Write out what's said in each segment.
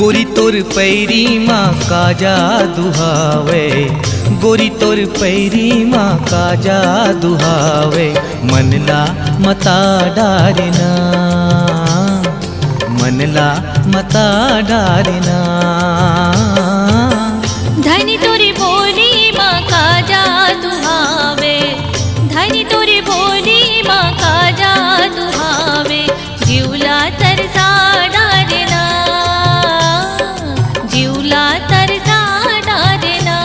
गोरी तोर पैरी माँ का जादू हावे, गोरी तोर पैरी माँ का जादू हावे। मनला मता डारना, मनला मता डारना। धनी तोरी बोली माँ का जादू हावे, धनी तोरी बोली माँ का जादू हावे। जिवला तरसा डारना, जिवला तरसा डारना।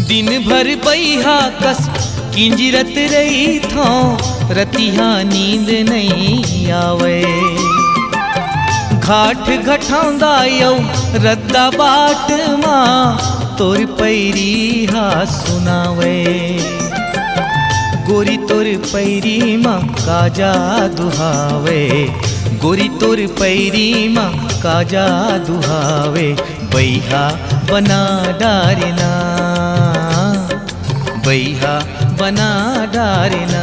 दिन भर बैहा कस किंजरत रही थो, रतिहा नींद नहीं आवे। घाट घटांदा यौ रद्दा बाट माँ, तोर पैरी हा सुनावे। गोरी तोर पैरी माँ का जादू हावे, गोरी तोर पैरी माँ का जादू हावे। बैहा बना डारना, बैहा बना डारना।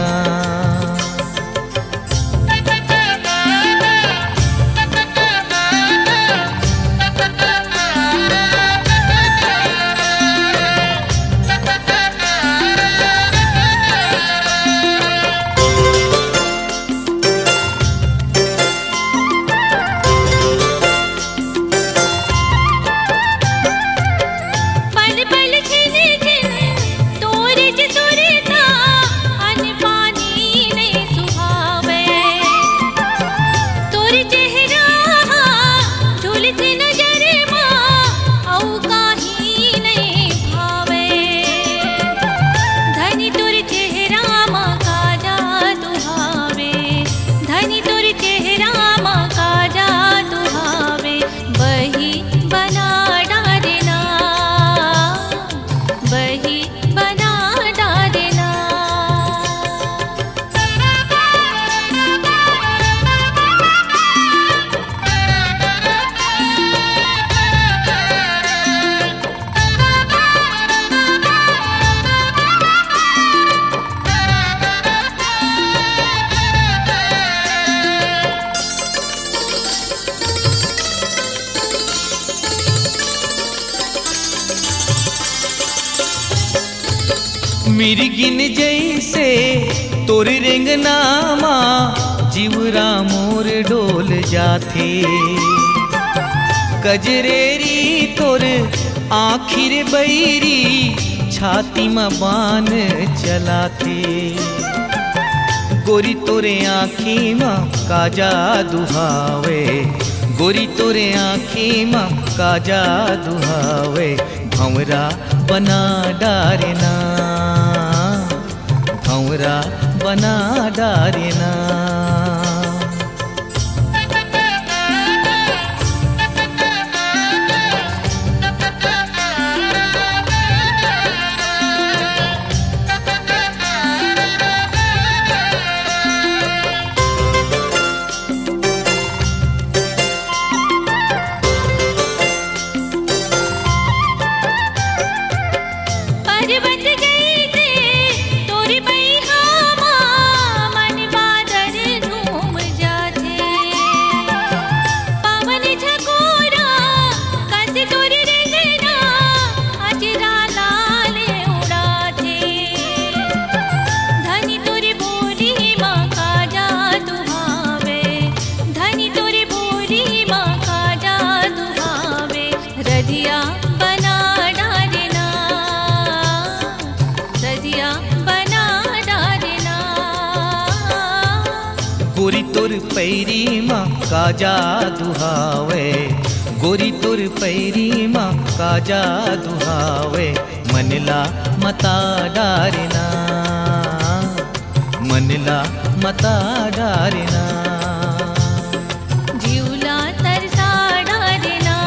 मिर्गिन जैसे तोर रेंगनामा, जीवरा मोर डोल जाथे। कजरेरी तोर आखिर बैरी, छाती में बान चलाथे। गोरी तोरे आँखी माँ का जादू हावे, गोरी तोरे आँखी माँ का जादू हावे। भंवरा बना डारना, भंवरा बना डारना। गोरी तोर पैरी माँ का जादू हावे, गोरी तोर पैरी माँ का जादू हावे। मनला मता डारना, मनला मता डारना। जिवला तरसा डारना,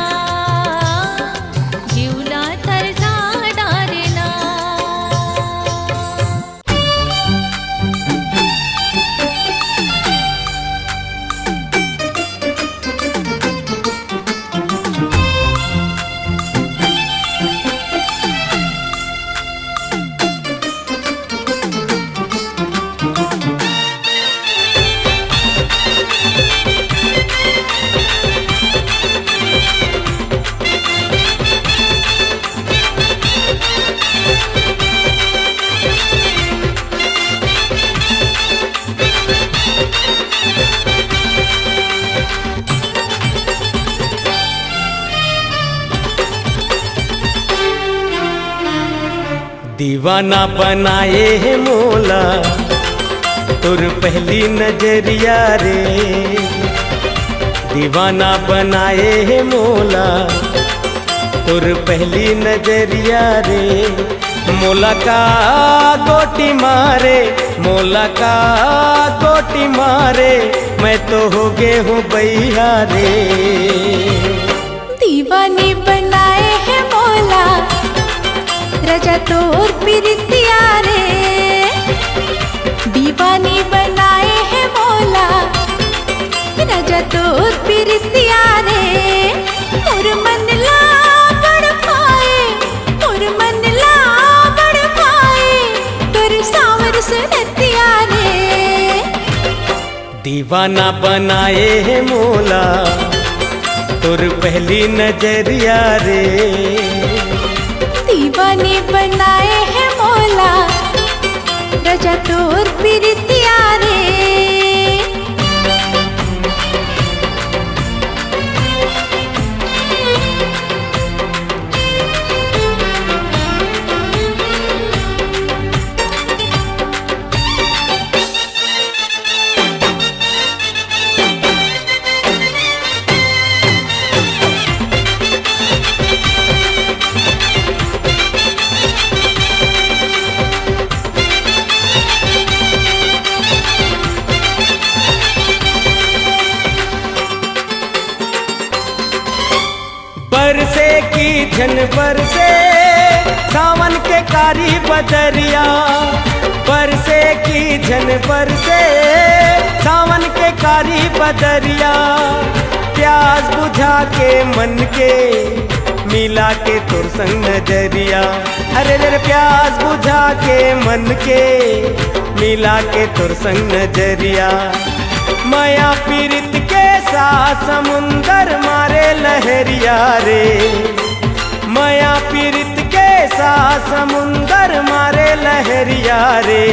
दीवाना बनाए है मोला तुर पहली नजरिया रे। दीवाना बनाए है मोला तुर पहली नजरिया रे। मोला का गोटी मारे, मोला का गोटी मारे, मैं तो हो गए हूँ बैया रे। दीवानी बनाए है मोला रजा तोर प्रीतिया रे। दीवानी बनाए है मोला रजा तोर प्रीतिया रे। मोर मन ला बड़ पाए, मोर मन ला बड़ पाए, तोर सावर सुनतिया रे। दीवाना बनाए है मोला तुर पहली नजरिया रे। दीवानी बनाए है मोला रजा तोर प्रीतिया रे। बरसे की झन बरसे सावन के कारी बदरिया। बरसे की झन बरसे सावन के कारी बदरिया। प्यास बुझा के मन के मिला के तुर संग नजरिया। अरे रे प्यास बुझा के मन के मिला के तुर संग नजरिया। माया पीरित के साथ समुंदर मारे लहरिया रे। माया पीरित के साथ समुंदर मारे लहरिया रे।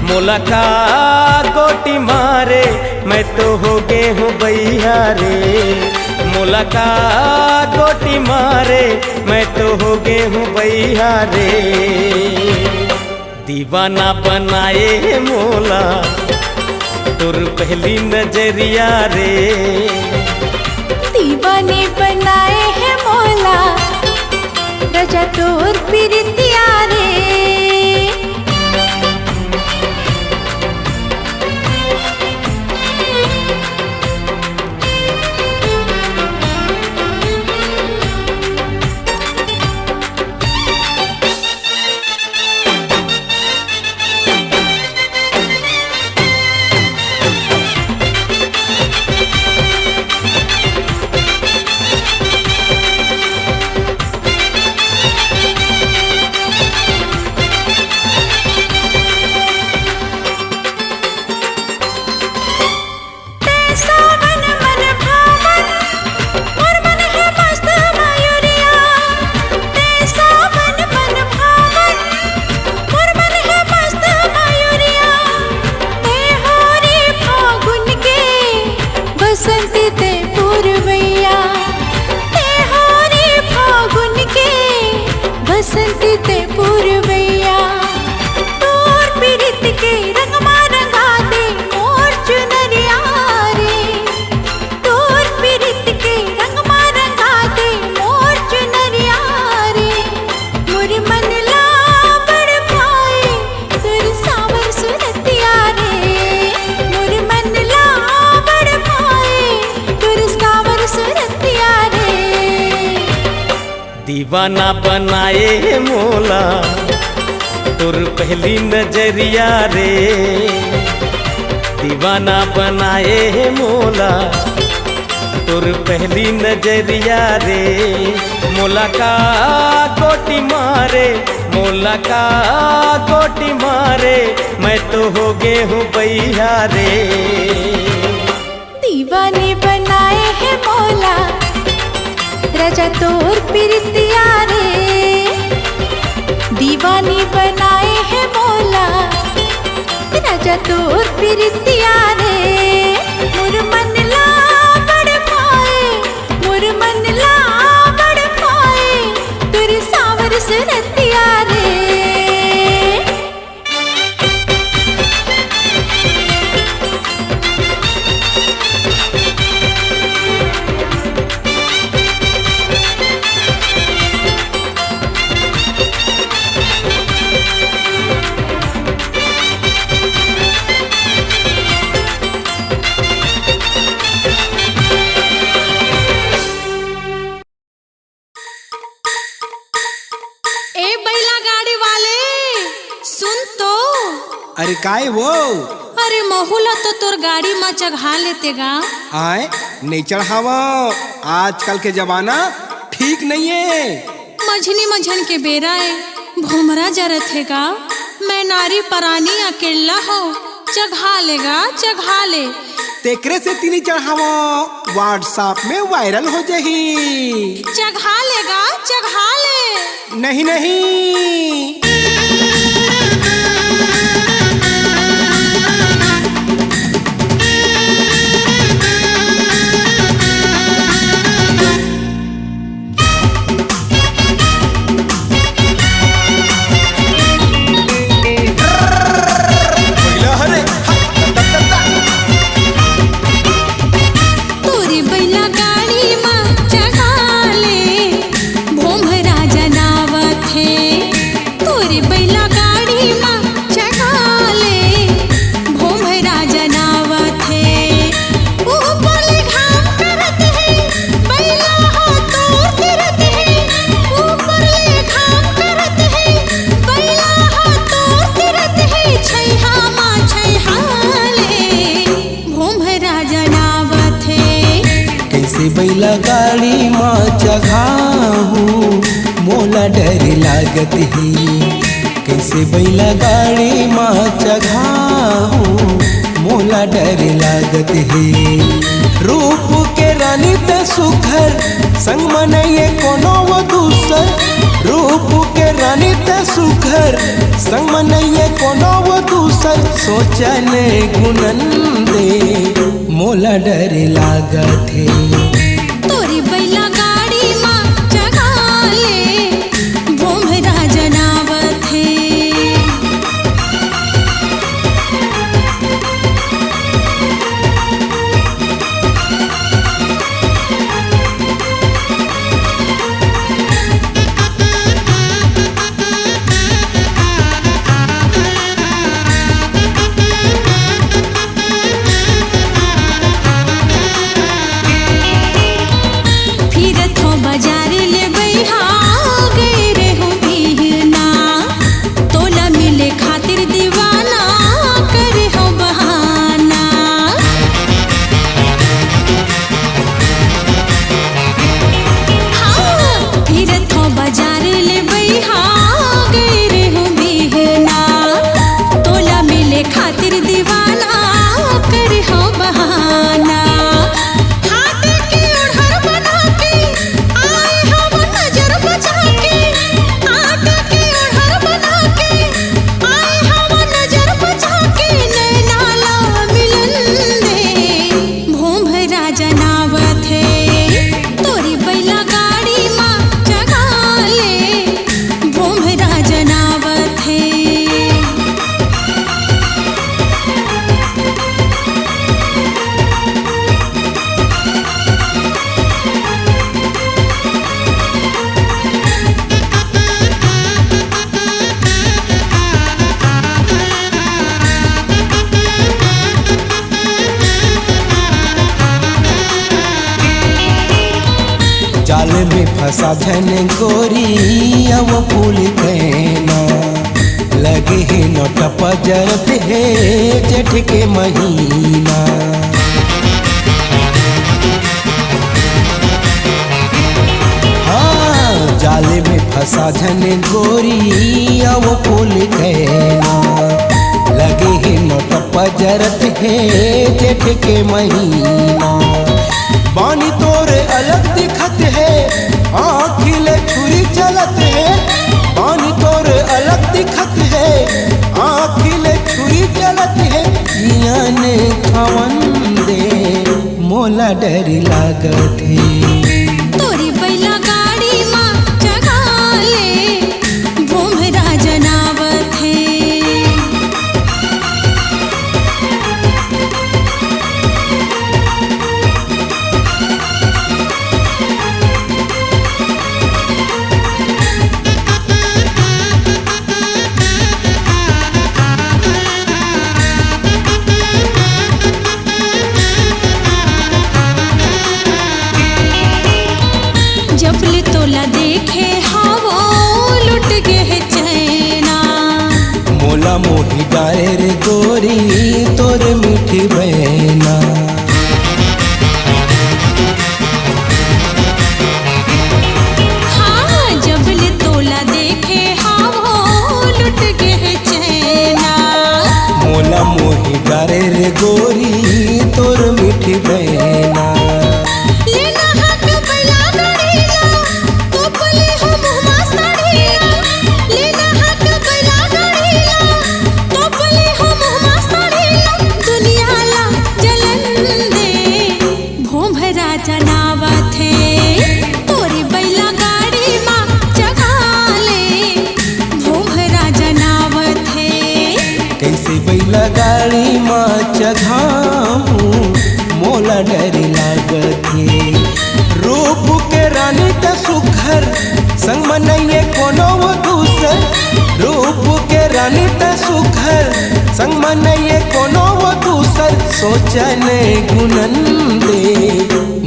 मोला का गोटी मारे, मैं तो हो गए हूँ बैया रे। मोला का गोटी मारे, मैं तो हो गए हूँ बैया रे। दीवाना बनाए मोला तुर पहली नजरिया रे। दीवाने बनाए है मोला रजा तोर प्रीतिया रे। दीवाना बनाए मोला तुर पहली नजरिया रे। दीवाना बनाए मोला तुर पहली नजरिया रे। मोला का गोटी मारे, मोला का गोटी मारे, मैं तो हो गए हूँ बैया रे। दीवाने बनाए है मोला रजा तोर प्रीतिया रे। दीवानी बनाए है मोला रजा तोर प्रीतिया रे। मोर मन ला बड़ पाए, मोर मन ला बड़ पाए, तुर सावर सुनतिया रे। अरे काय वो अरे महुला तो तोर गाड़ी में चढ़ा लेते गा। आए नहीं चढ़ावा, आजकल के जमाना ठीक नहीं है। मझनी मझन के बेरा है, भोमरा जरत है गा। मैं नारी परानी अकेला हो, चढ़ा लेगा चढ़ा ले। तेकरे से तीनी चढ़ावा व्हाट्सएप में वायरल हो जाही। चढ़ा लेगा चढ़ा ले। नहीं नहीं बैला गाड़ी माँ चघाहू मोला डर लागत है। कैसे बैला गाड़ी माँ चघाहू मोला डर लागत है। रूप के रानी त सुखर संग मनइए कोनो वो दूसर। रूप के रानी त सुखर संग मनइए कोनो वो दूसर। सोचन गुनन दे मोला डर लागत है। तोरी बैला गाड़ी माँ चढ़ा ले, भोमरा जनावत है। जाल में फंसा धन गोरी अब फूल कहना लगे है नोट पजरत है जेठ के महीना। हाँ जाल में फंसा धन गोरी अब फूल कहना लगे है नोट पजरत है जेठ के महीना। बानी तोरे अलग दिखत है, आँखिले छुरी चलत है। बानी तोरे अलग दिखत है, आँखिले छुरी चलत है। जियान खवन दे मोला डर लागत है। तोरी बैला गाड़ी माँ चढ़ा ले, भोमरा जनावत है। गोरी तोर मीठी बहना। हाँ जबले तोला देखे हाँ वो लुट गए चैना। मोला मोही डारे रे गोरी तोर मीठी बहना। लेना हाथ बैला गाड़ीला तो बोले हो मुहमा साड़ीला। लेना हाथ बैला गाड़ीला तो बोले हो मुहमा साड़ीला। दुनिया ला जलन दे भोंभरा जनावत है तोरी बैला गाड़ी माँ जगा ले भोंभरा जनावत है। कैसे बैला गाड़ी माँ चघाऊं मोला डर लागत है। रूप के रानी त सुखर संग मनइए कोनो वो दूसर। रूप के रानी त सुखर संग मनइए कोनो वो दूसर। सोचने गुनन दे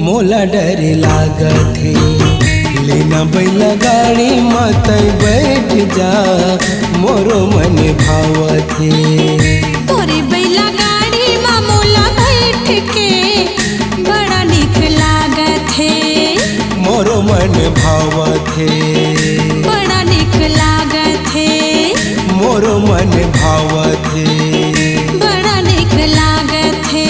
मोला डर लागत है। लेना बैला गाड़ी मत बैठ जा मोरो मन भावत है। तोरे बैला गाड़ी माँ मोला बैठ के बड़ा निक लागत है। मोरो मन भावत है। बड़ा निक लागत है। मोरो मन भावत है। बड़ा निक लागत है।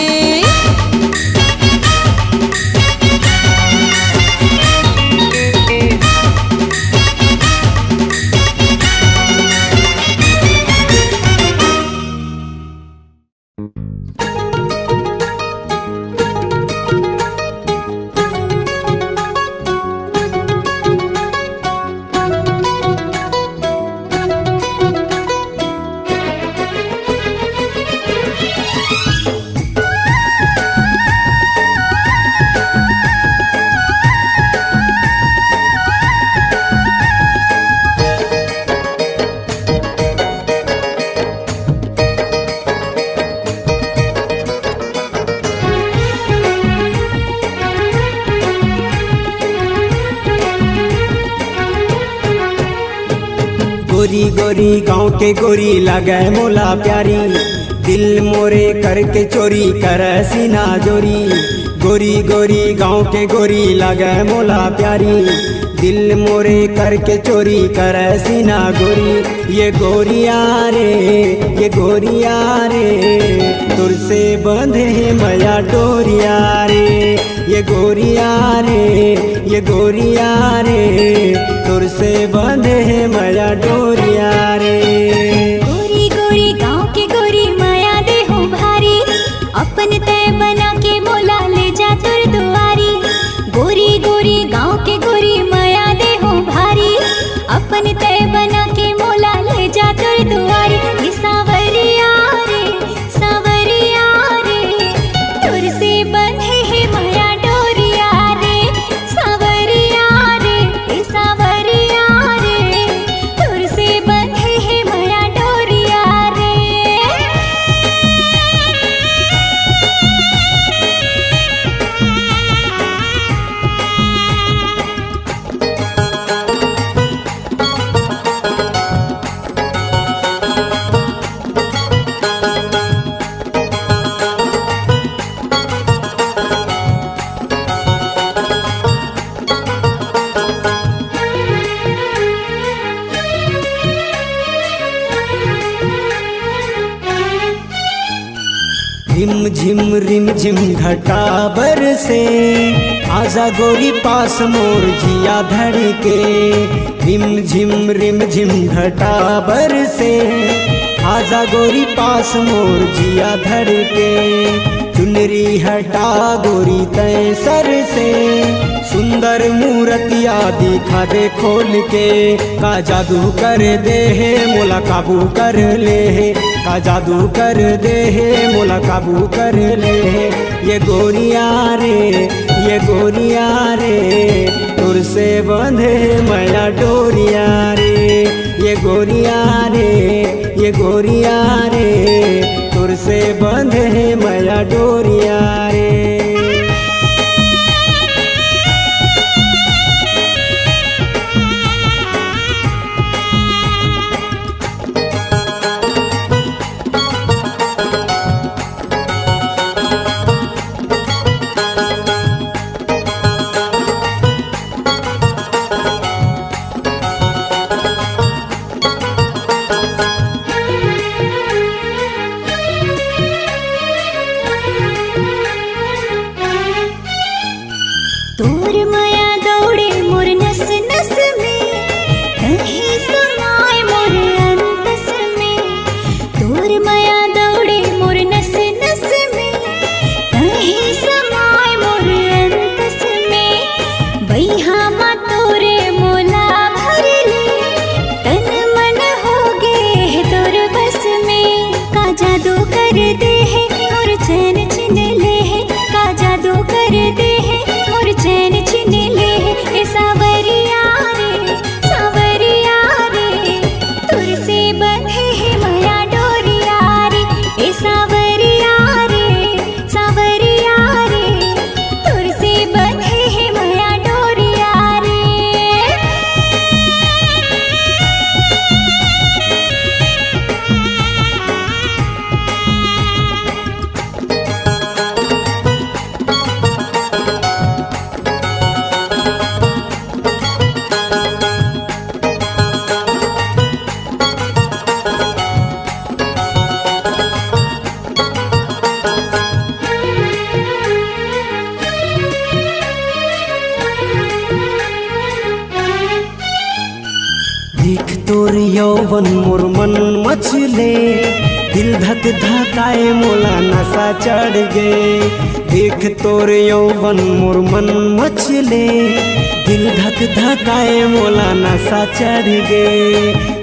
गोरी गोरी गाँव के गोरी लगे मोला प्यारी। दिल मोरे करके चोरी कर सीना जोरी। गोरी गोरी गाँव के गोरी लगे मोला प्यारी। दिल मोरे करके चोरी कर सीना गोरी। ये गोरिया रे ये गोरिया रे तुर से बंधे है मया डोरिया रे। ये गोरिया रे ये गोरिया रे तुर से बंधे है मया डोरिया रे। गोरी गोरी गाँव के गोरी माया दे हो भारी। अपन तय बना के मोला ले जा तुर दुआरी। गोरी गोरी गाँव के गोरी माया दे हो भारी। अपन तय बना के मोला ले जा तुर दुआरी। ये सावरिया रे तुर से बंधे है माया डोरिया रे। सावरिया रे तुर से बंधे है माया डोरिया रे। रिम झिम घटा बरसे आजा गोरी पास मोर जिया धड़के। रिम झिम घटा बरसे आजा गोरी पास मोर जिया धड़के। चुनरी हटा गोरी तय सर से सुंदर मूर्तिया दिखा दे खोल के। का जादू कर दे है मोला काबू कर ले है। का जादू कर दे है मोला काबू कर ले है। ये गोरिया रे तुर से बंधे मया डोरिया रे। ये गोरिया रे तुर से बंधे मया डोरिया रे। मया दौड़े मोर नस नस में, कहीं समाय मोर अंतस में। बैहा मा तोरे मोला भर ले, तन मन हो गे है तोर बस में। का जादू कर दे है मोर चैन छिन ले है, का जादू कर दे है मोर चैन छिन ले है। ए सावरिया रे सावरिया रे, तुर से बंधे है माया डोरिया रे। ए सावरिया रे सावरिया रे, तुर से बंधे है माया डोरिया रे। देख तोर यौवन मोर मन मचले, दिल धक धकाए मोला नशा चढ़ गे। देख तोर यौवन मोर मन मचले, दिल धक धकाए मोला नशा चढ़ गे।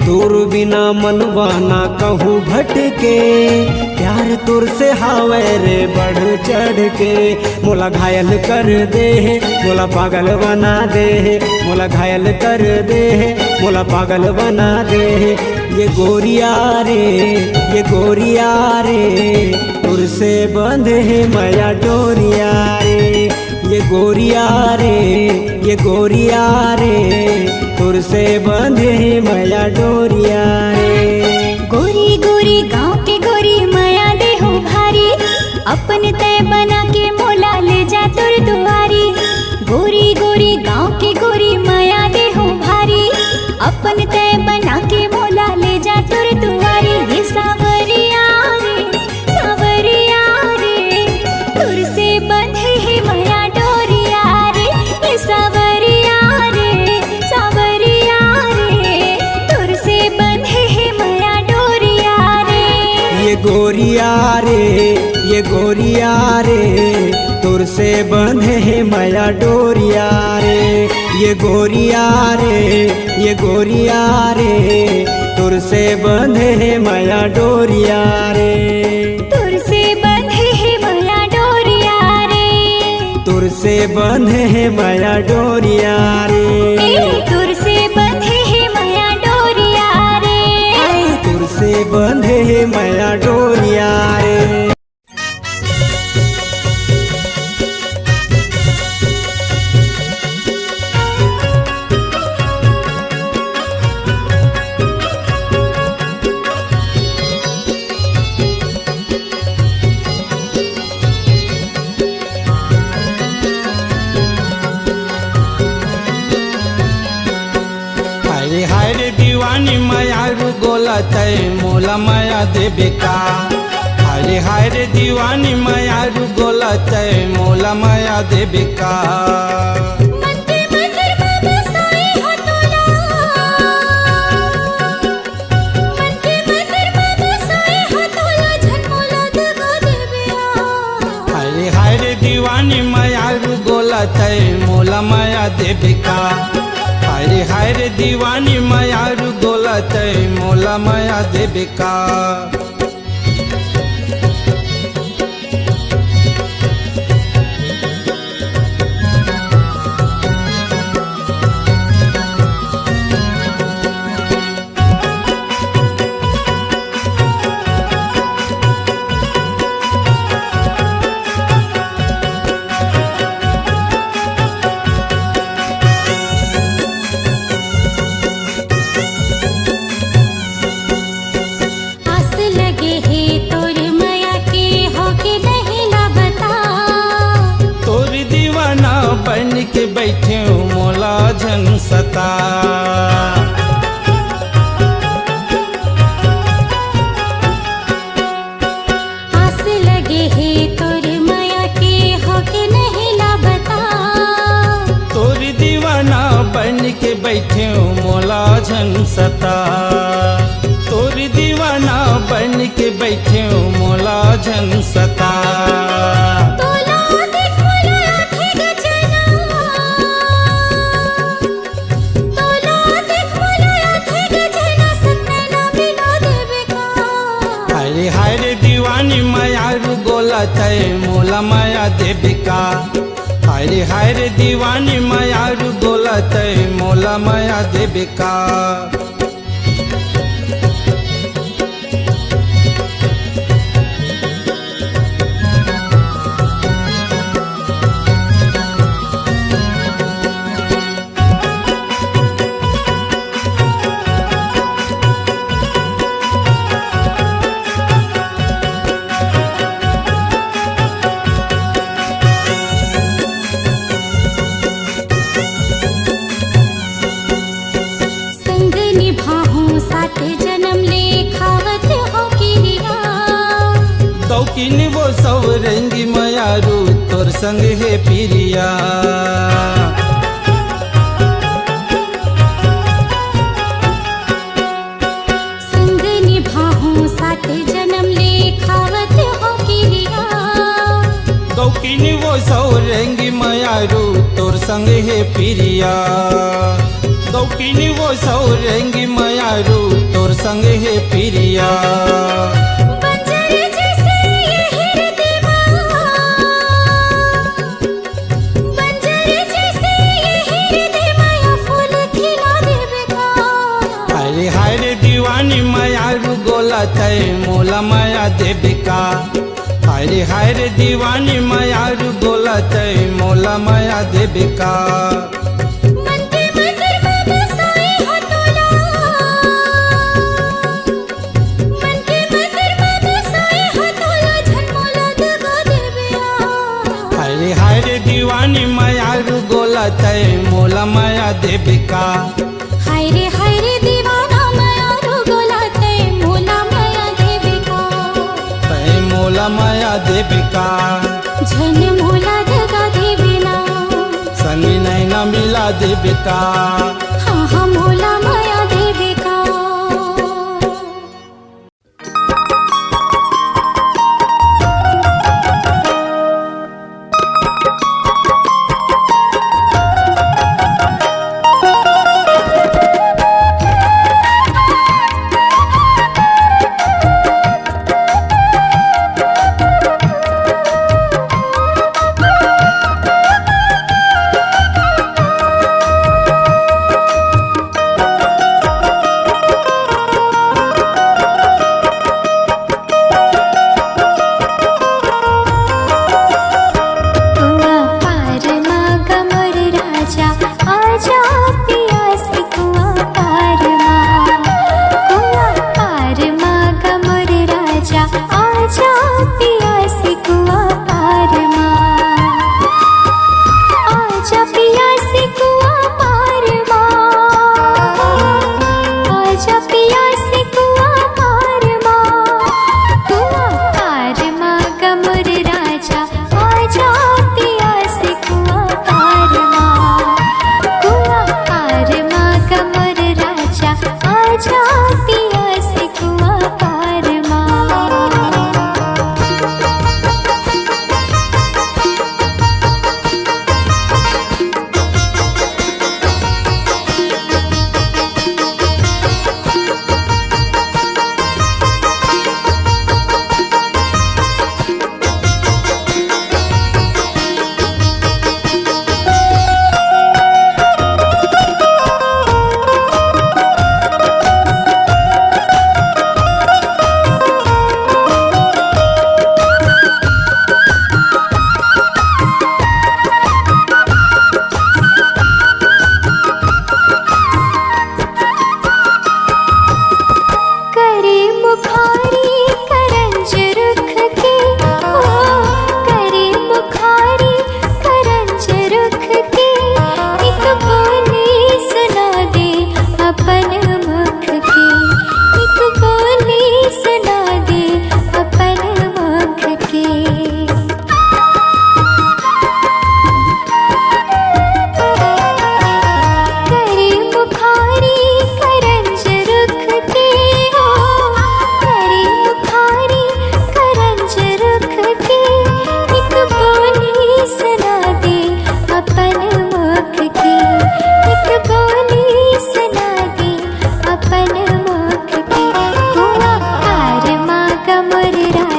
तोर बिना मनवा ना कहूँ भटके, प्यार तोर से हावे रे बढ़ चढ़ के। मोला घायल कर दे है मोला पागल बना दे है, मोला घायल कर दे है मोला पागल बना दे है। ये गोरिया रे ये गोरिया रे, तुर से बंधे है माया डोरिया रे। ये गोरिया रे ये गोरिया रे, तुर से बंधे है माया डोरिया रे। गोरी गोरी गांव के गोरी माया दे हो भारी, अपन तय बना के मोला ले जा तुर दुआरी। गोरी गोरी गांव के गोरी माया दे हो भारी, अपन तय बना के मोला ले जा तुर दुआरी। ये सावरिया रे तुर से बंधे है माया डोरिया रे। ये सावरिया रे तुर से बंधे है माया डोरिया रे। ये गोरिया रे ये गोरिया रे, तुर से बंधे है माया डोरिया रे। ये गोरिया रे ये गोरिया रे, तुर से बंधे है माया डोरिया रे। तुर से बंधे है माया डोरिया रे, तुर से बंधे है माया डोरिया रे। तुर से बंधे है माया डोरिया रे। तुर से बंधे है माया डोरिया रे। हाय रे दीवानी माया रू गोला तय मोला माया देबे का। हाय रे दीवानी माया रू गोला तय मोला माया देबे का। हाय रे दीवानी माया रू गोला तय मोला माया देबे का। हाय रे दीवानी माया रू गोला तय मोला माया देबे का। बन के बैठे मोला झंसता। आस लगे है तोर माया के हो के नहीं ला बता। तोर दीवाना बन के बैठे बैठे मोला झन सता, तोरी दीवाना बन के बैठे मोला झन सता। तोला देख मोला आँखें गजना, तोला देख मोला आँखें गजना, सपना मिला देवे का। अरे हाय रे दीवानी मायारू गोला तय मोला माया देवे का। हाय रे दीवानी मायारू गोला तय मोला माया देवे का। संग निभाहूं साथे जन्म ले खावत हो किरिया। दौकिन वो सब रंगी मायारू तोर संग है पिरिया। संग निभाहूं साथे जन्म ले खावत हो किरिया। दौकिन वो सब रंगी मायारू तोर संग है पिरिया। दौकिन वो सब रंगी मायारू तोर संग है पिरिया। बंजर जैसे ये हृदयवा, बंजर जैसे ये हृदयवा, या फूल खिला देवे का। अरे हाय रे दीवानी मायारू गोला तय मोला माया देवे का। हाय रे दीवानी मायारू गोला तय मोला माया देवे का। मन के मंदिर में बसाए हो तोला, मन के मंदिर में बसाए हो तोला, झनमोला दगा देवे आ। हाय रे दीवानी मायारू गोला तय मोला माया देवे का। हाय रे दीवाना मायारू गोला तय मोला माया देवे का। तय मोला माया देवे का। झनमोला दगा देवे ना, संग नैना मिला देवे का। हाँ हाँ मोला माया देवे का।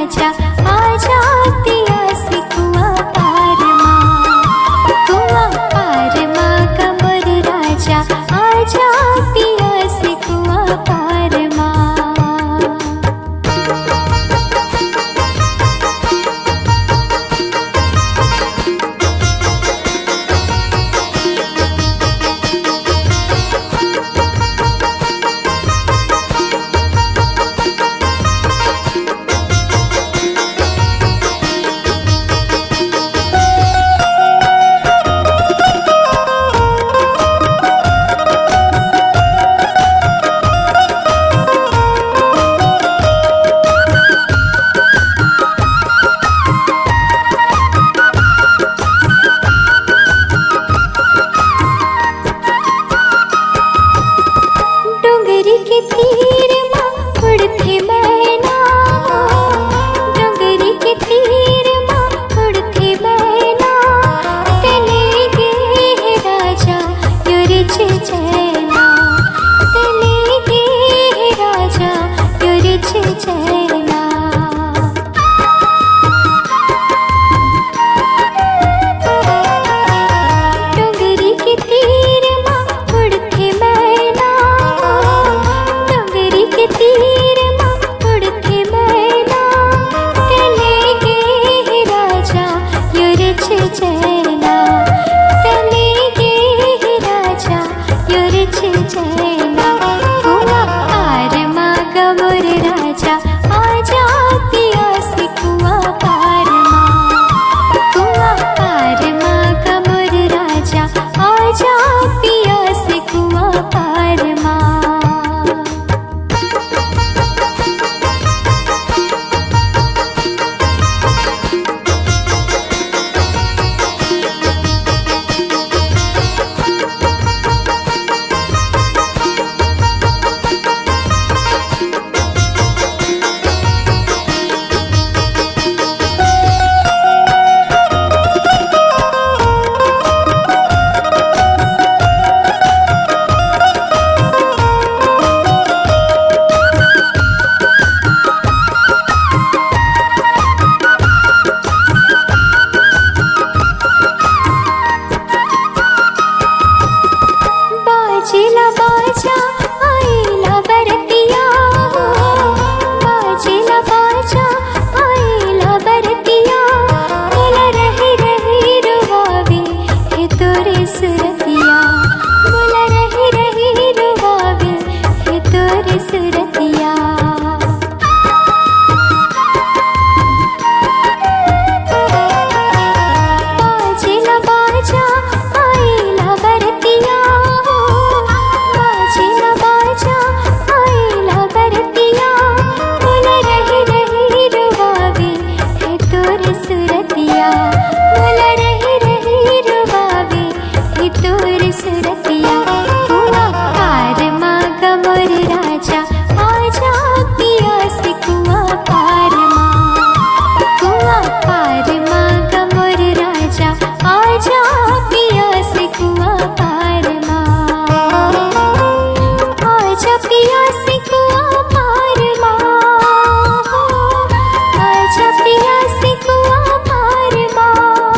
राजा आजा पिया से कुआ पार माँ, कुआ पार माँ कमर राजा आजा पिया से कुआ पार माँ। डोंगरी के तीर माँ उड़ते मैना, डोंगरी के तीर माँ उड़ते मैना, तले गे है राजा युरिच चैना, तले गे है राजा युरिच चैना। डोंगरी के तीर माँ उड़ते मैना, डोंगरी के तीर माँ उड़ते मैना, तले गे है राजा युरिच चैना, तले गे है राजा युरिच चैना। कुआ पार माँ गमर राजा आजा पिया से कुआ पार माँ, कुआ पार माँ कमर राजा आजा पिया से कुआ पार माँ। बाजेला बाजा आइला बरतिया, बाजेला बाजा आइला बरतिया, बोला रही रही रुवावे है तोरे सुरतिया, बोला रही रही रुवावे है तोरे सुरतिया। बाजेला बाजा आइला बरतिया, बाजेला बाजा आइला बरतिया, बोला रही रही रुवावे है तोरे सुरतिया, बोला रही रही रुवावे है तोरे सुरतिया। कुआ पार माँ गमर राजा आजा पिया से कुआ पार माँ, कुआ पार माँ गमर राजा आजा पिया से कुआ पार माँ, आजा पिया से कुआ पार माँ, आजा पिया से कुआ पार माँ,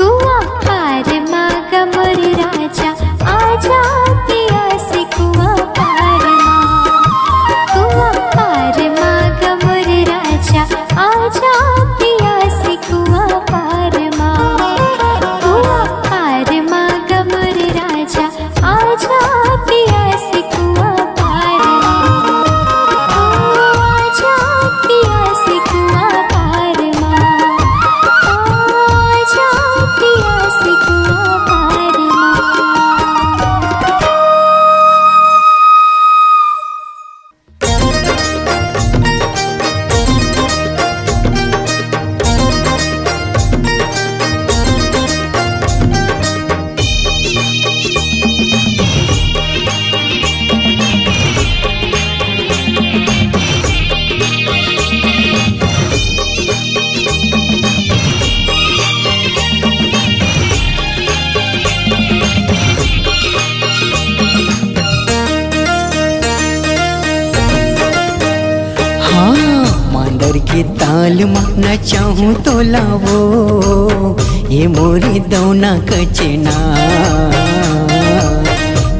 कुआ पार माँ गमर राजा आजा पिया से कुआ पार माँ, कुआ पार माँ गमर राजा आजा पिया से कुआ पार माँ, कुआ पार माँ गमर राजा आजा पिया से कुआ पार माँ, आजा पिया से कुआ पार माँ, आजा पिया से कुआ पार माँ। के ताल माना चाहूँ तो लावो ये मोरी दौना कचना।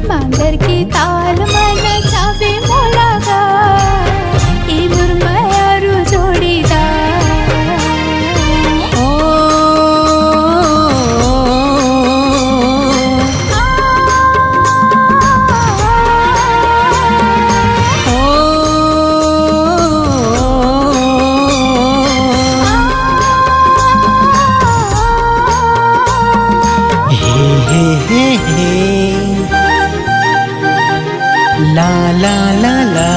मांदर की ताल मन चावे मोलागा ए मुरमायारू जोड़ीदार। ला ला ला ला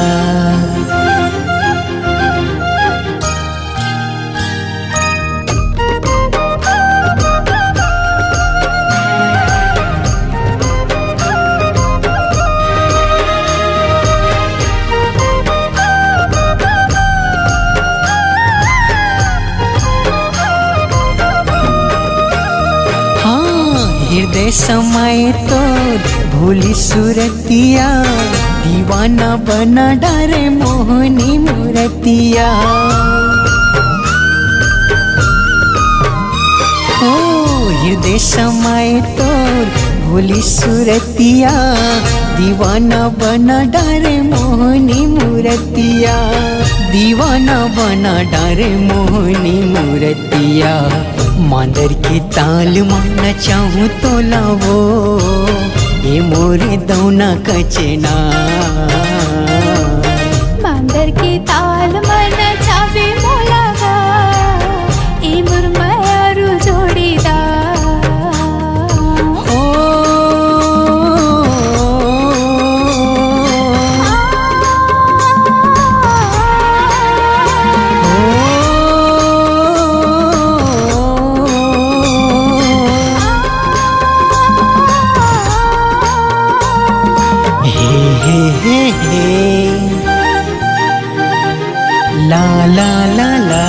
हृदय समाए तो भोली सूरतिया दीवाना बना डारे मोहनी मूरतिया। हो हृदय समाए तो भोली सूरतिया दीवाना बना डारे मोहनी मूरतिया। दीवाना बना डारे मोहनी मूरतिया। मांदर के ताल माना चाहूँ तो लावो ये मोरे दौना कचना। मांदर की ताल मन चावे मोलागा ए मुरमायारू जोड़ीदार। ला ला ला ला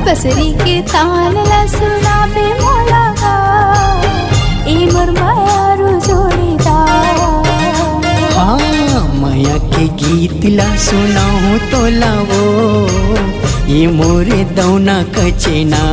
बसरी के तान ला सुनावे मोलागा ए मुरमायारू जोड़ीदार। हाँ माया के गीत ला सुनाऊँ तो लावो ये मोरे दौना कचना।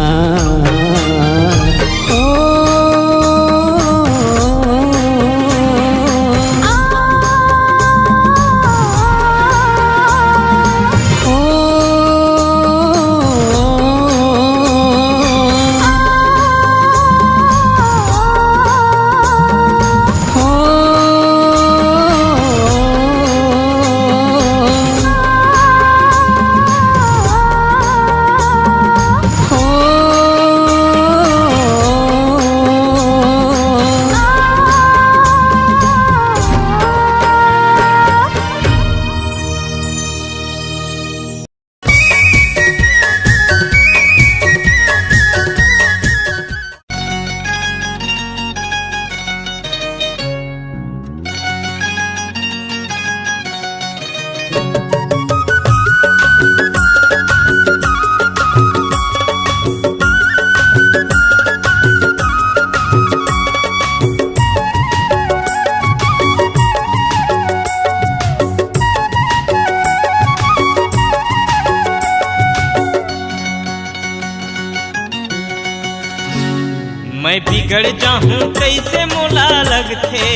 मैं बिगड़ जाऊं कैसे मोला लगथे,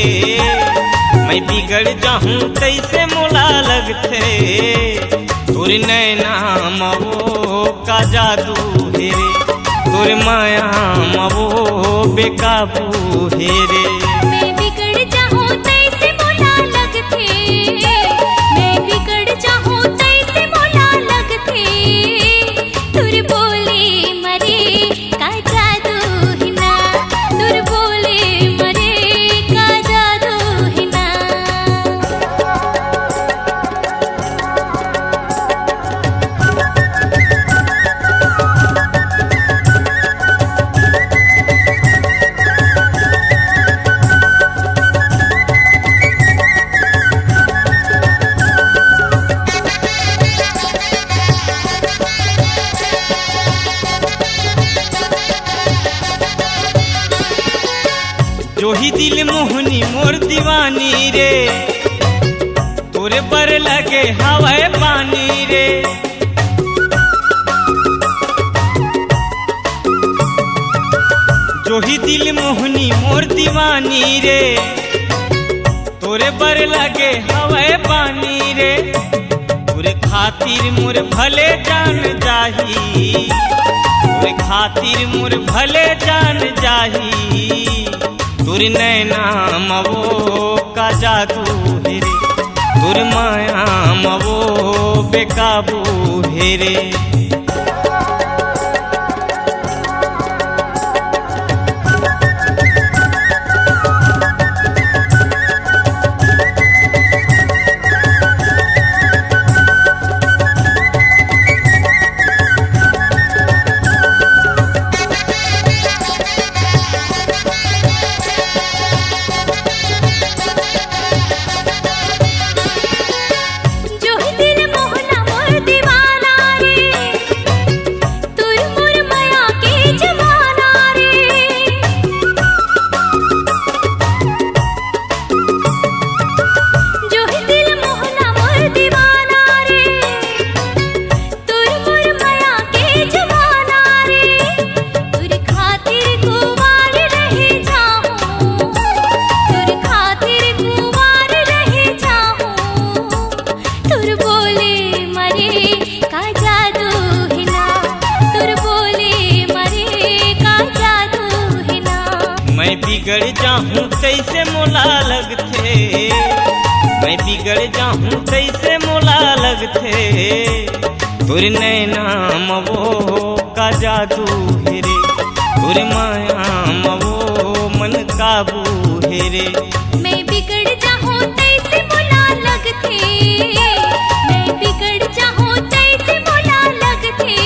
मैं बिगड़ जाऊं कैसे मोला लगथे, तोर नैना मवो का जादू हेरे, तोर माया मवो बेकाबू हेरे। मैं बिगड़ जाऊं कैसे मोला लगथे, जो ही दिल मोहनी मोर दीवानी रे, तोरे पर लगे हवाए पानी रे। जो ही दिल मोहनी मोर दीवानी रे, तोरे पर लगे हवाए पानी रे। तोरे खातिर मोर भले जान जाही, तोरे खातिर मोर भले जान जाही। तोर नैना मवो का जादू हेरे, तोर माया मवो बेकाबू हेरे। बिगड़ जाऊं कैसे मोला लगथे, मैं बिगड़ जाऊं कैसे मोला लगथे। तोर नैना मवो का जादू हेरे, तोर माया मवो मन काबू हेरे। मैं बिगड़ जाऊं कैसे मोला लगथे, मैं बिगड़ जाऊं कैसे मोला लगथे।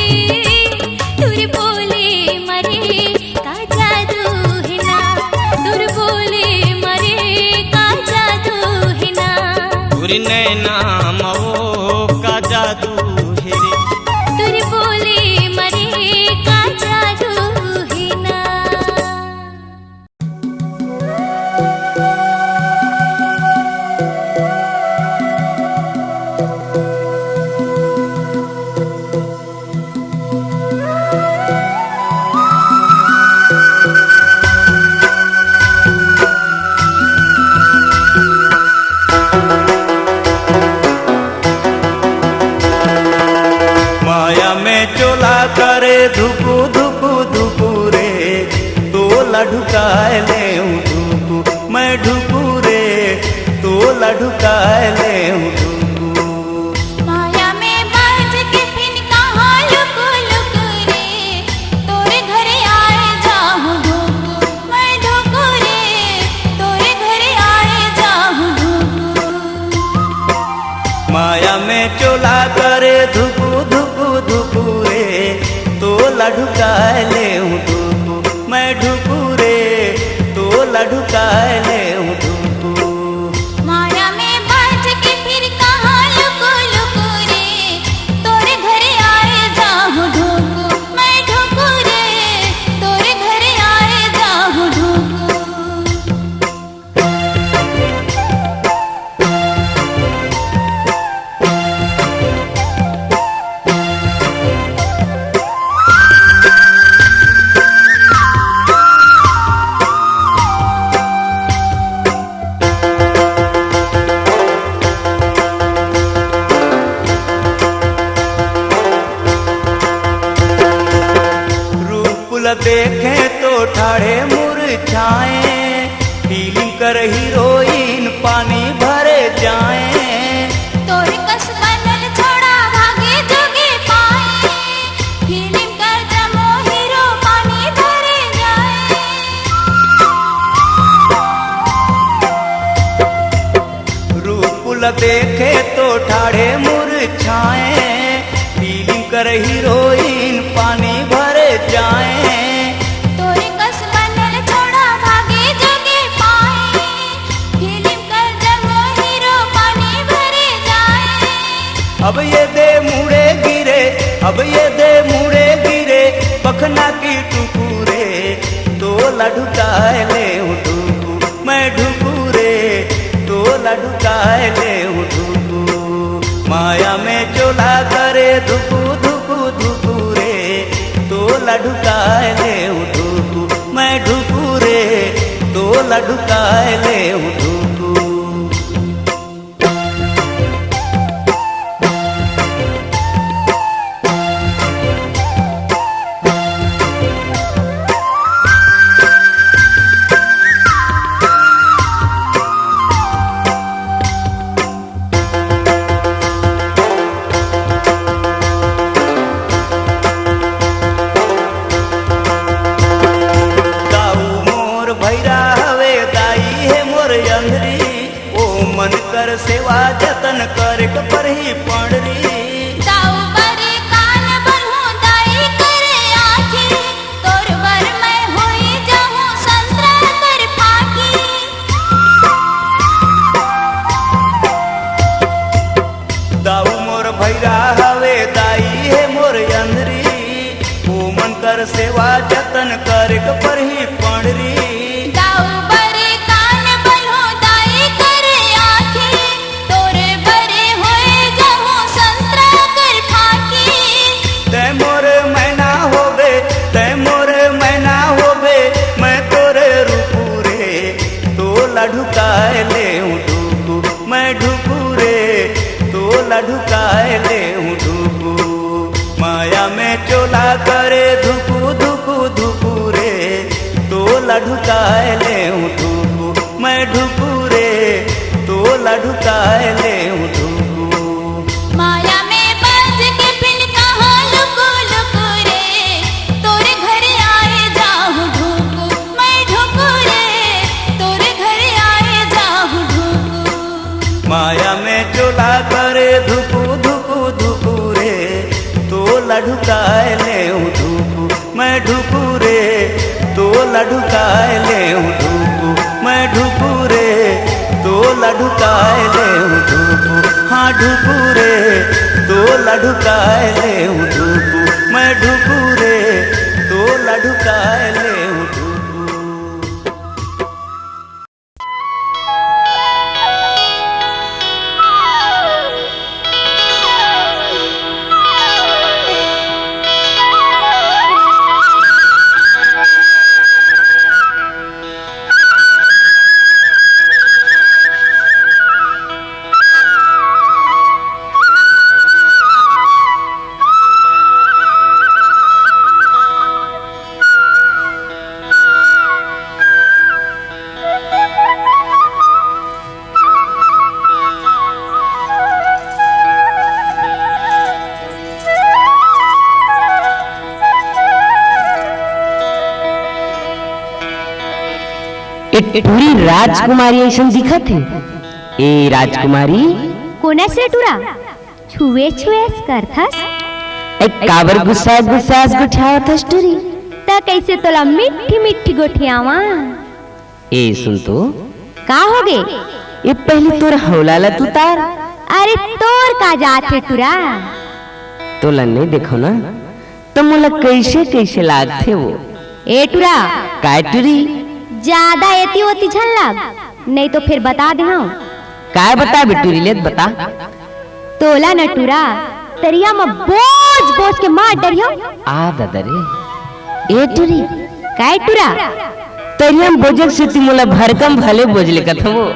तोर बोले मरे का जादू है ना, तोर बोले मरे का जादू है ना। तोर नैना मवो का जादू हेरे, तोर बोले मरे का जादू है ना। करे धुपू धुपू धुपू रे, तोला ढुकाए ले धुपू, मैं ढुपू रे तोला ढुकाए ले धुपू। माया में बाज के फिर कहाँ लुक लुक रे, तोरे घरे आए जाऊं धुपू, मैं ढुकू रे तोरे घरे आए जाऊं धुपू। माया में चोला करे धुपू धुपू धुपू रे, तोला ढुकाए ले धुपू, मैं ढुपू रे तोला ढुकाए ले धुपू। माया में बाज के फिर कहाँ लुक लुक रे, तोरे घरे आए जाऊं धुपू, मैं ढुकू रे तोरे घरे आए जाऊं धुपू। देखे तो ठाड़े मुरझाए, फीलिंग कर हीरोइन पानी भरे जाए। तोरे कस बनल छोड़ा भागे जोगे पाए, फीलिंग कर जमो हीरो पानी भरे जाए। रूपुल देखे तो ठाड़े मुरझाए, फीलिंग कर हीरोइन पानी भरे जाए। तोरे कस बनल छोड़ा भागे जोगे पाए, फीलिंग कर जमो हीरो पानी भरे जाए। अब ये दे मुड़े गिरे, अब ये दे मुड़े गिरे, पखना की टुकुरे तोला ढुकाए ले टुकू, लढुकाए ले धुकु। सेवा जतन करे पर ही पड़री। दाऊ बरे कान बनहु दाई करे आखी, तोर बर मैं होई जाऊं संतरा कर फाकी। दाऊ मोर भैरा हवे दाई है मोर अंधरी, ओ मन कर सेवा जतन करे पर ही पड़री। ढुकाए ले ढुकू मैं ढुकू रे तो लढुकाए ले ढुकू। माया में चोला करे धुकू धुकू धुकू रे तो लढुकाए ले ढुकू मैं ढुकू रे तो लढुकाए ले ढुकू। माया में बंध के फिर कहाँ लुकू लुकू रे, तोरे घर आए जाऊं ढुकू मैं ढुकू रे, तोरे घर आए जाऊं ढुकू। माया में चोला करे धुकू धुकू धुकू रे तो लढुकाए ले ढुकू मैं ढुकू रे तो लढुकाए ले ढुकू मैं ढुकू रे तो लढुकाए ले ढुकू। हाँ ढुकू रे तो लढुकाए ले ढुकू मैं ढुकू रे तो लढुकाए ले ढुकू। टूरी राजकुमारी ऐसा दिखत है। ए राजकुमारी कोना से टूरा छुए छुए करथस, एक काबर गुस्सा गुस्सा गुठावथस टूरी त कैसे तोला मिठी मिठी गोठियावा। ए सुन तो का हो गे? ये पहले तोर हौलाला तू तार। अरे तोर का जात है टूरा? तोला नहीं देखो ना तो मोला कैसे कैसे लागथे वो। ए टूरा काय टूरी ज्यादा एती होती झन लाग, नहीं तो फिर बता दे हाँ। काय बता बिटूरी लेत बता। तोला न टूरा तरिया में बोझ बोझ के मार डरियो। आ दादा रे ए टूरी काय टूरा तरिया में बोझक से ती मोला भरकम भले बोझ लेकत वो।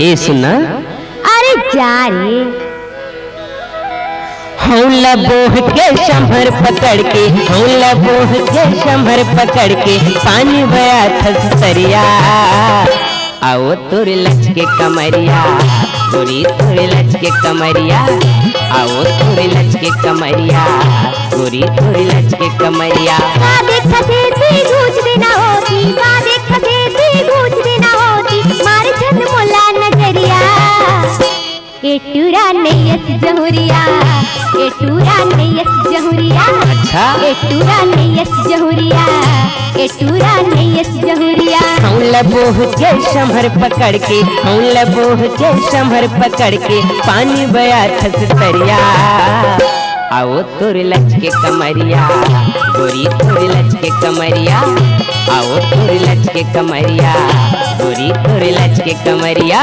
ए सुनना अरे जा रे हौला बोह के शंभर पकड़ के, हौला बोह के शंभर पकड़ के पानी बया थस सरिया। आओ तोरे लच के कमरिया गोरी तोरे लच के कमरिया, आओ तोरे लच के कमरिया गोरी तोरे लच के कमरिया। का देख से ती गूंज देना होती, का देख से ती गूंज देना होती, मार छन मोला नजरिया। ए टूरा नैयस जहुरिया, ए टूरा नैयस जहुरिया। अच्छा ए टूरा नैयस जहुरिया, ए टूरा नैयस जहुरिया। हौला बोह के शंभर पकड़ के, हौला बोह के शंभर पकड़ के पानी बया थस सरिया। आओ तोरे लच के कमरिया गोरी तोरे लच के कमरिया, आओ तोरे लच के कमरिया गोरी तोरे लच के कमरिया।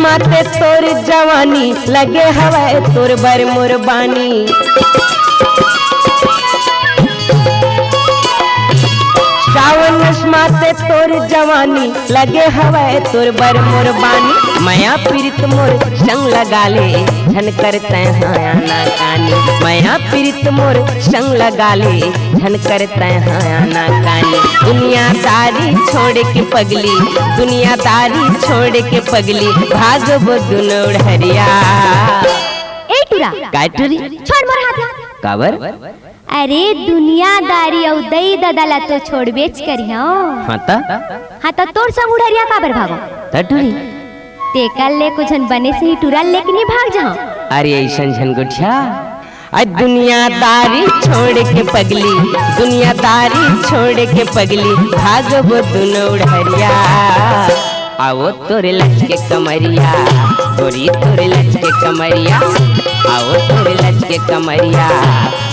नस्माते तोर जवानी लगे हवे तोर बर मुरबानी सावन नस्माते तोर जवानी लगे हवे तोर बर मुरबानी माया पीरित मोर संग लगा ले झन करते हाया ना कानी माया पीरित मोर संग लगा ले झन करते हाया ना कानी दुनियादारी छोड़ के पगली दुनियादारी छोड़ के पगली भागबो दुनो हरिया ए टुरा काय टुरी छोड़ मोर हाथ काबर अरे दुनियादारी औ दई ददाला तो छोड़ बेच करियो हाँ ता तोर संग उड़रिया काबर भागो टुरी ते कल ले कुछन बने से ही टुरा लेके नहीं भाग जाओ अरे ऐसन झनगुठिया दुनियादारी छोड़ के पगली दुनियादारी छोड़ के पगली भागबो दुनो हरिया आओ तोरे लच के कमरिया गोरी तोरे लच के कमरिया आओ तोरे लच के कमरिया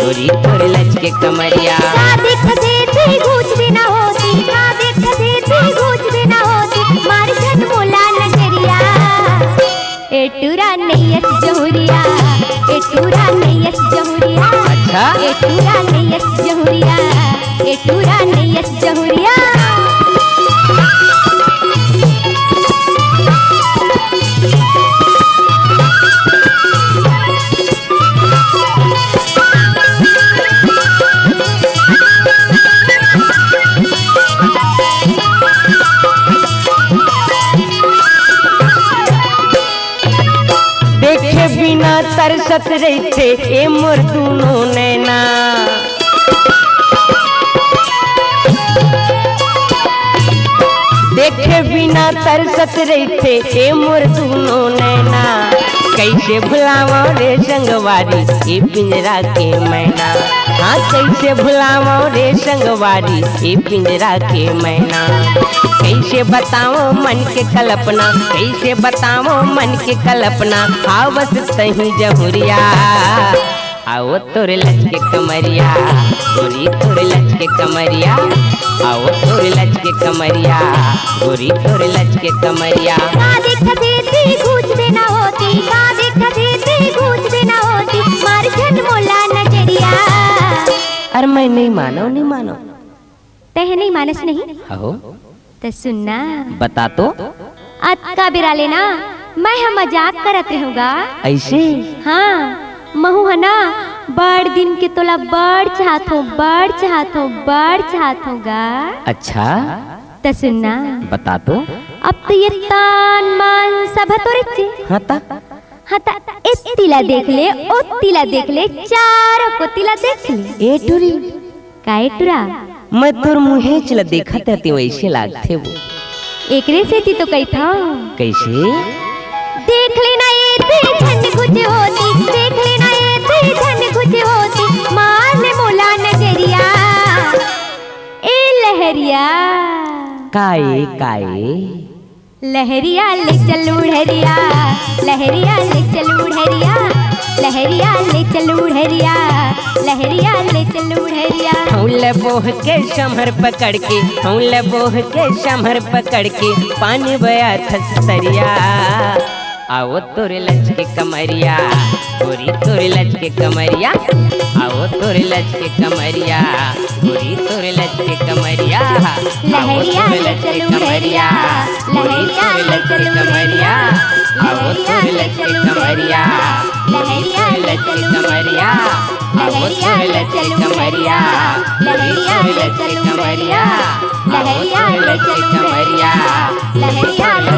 गोरी तोरे लच के कमरिया देख से थी कुछ भी ना होती देख से थी कुछ भी ना होती मार जन मोला नजरिया ए टुरा नैयस जहुरिया ए टुरा नैयस जहुरिया अच्छा ए टुरा नैयस जहुरिया ए टुरा नैयस जहुरिया देखे बिना तरसत रहते ए मोर दुनो नैना देखे बिना तरसत रहते ए मोर दुनो नैना कैसे भुलावा रे संगवारी ए पिंजरा के मैना हाँ कैसे भुलावा रे संगवारी ए पिंजरा के मैना कैसे बताओ मन के कल्पना कैसे बताओ मन के कल्पना आवस तही जहुरिया आओ तोरे लच के कमरिया गोरी तोरे लच के कमरिया आओ तोरे लच के कमरिया गोरी तोरे लच के कमरिया देख से थी कुछ भी ना होती देख से थी कुछ भी ना होती मार जन मोला नजरिया अरे मैं नहीं मानो तह नहीं मानस नहीं हो तो सुनना बता तो अक्का बिरा लेना मैं हम मजाक करत रहूँगा ऐसे हाँ महू है ना बड़ दिन के तोला बड़ चाहत होगा अच्छा तो सुनना बता तो अब तो ये तान मान सब तोरे चे हाँ ता इस तिला देख ले ओ तिला देख ले चारों को तिला देख ले ए टुरी काहे टुरा मैं तोर मुहे चला देखा ते वैसे लागते वो एकरे से ती तो कही था कैसे देख लेना ये तेरी ठंड कुछ होती देख लेना ये तेरी ठंड कुछ होती मारने मोला नजरिया ए लहरिया काए लहरिया ले चल उड़हरिया लहरिया ले चल उड़हरिया लहरिया ले चल उड़हरिया लहरिया ले चल उड़हरिया हौले बोह के समर पकड़ के हौले बोह के समर पकड़ के पानी बया थसरिया आओ तोरे लच के कमरिया गोरी तोरे लच के कमरिया आओ तोरे लच के कमरिया गोरी तोरे लच के कमरिया लहरिया ले चल उड़हरिया लहरिया ले चल उड़हरिया आओ तोरे लच के कमरिया लहरिया ले चल कमरिया आओ तोरे लच के कमरिया लहरिया ले चल उड़हरिया लहरिया ले चल उड़हरिया लहरिया ले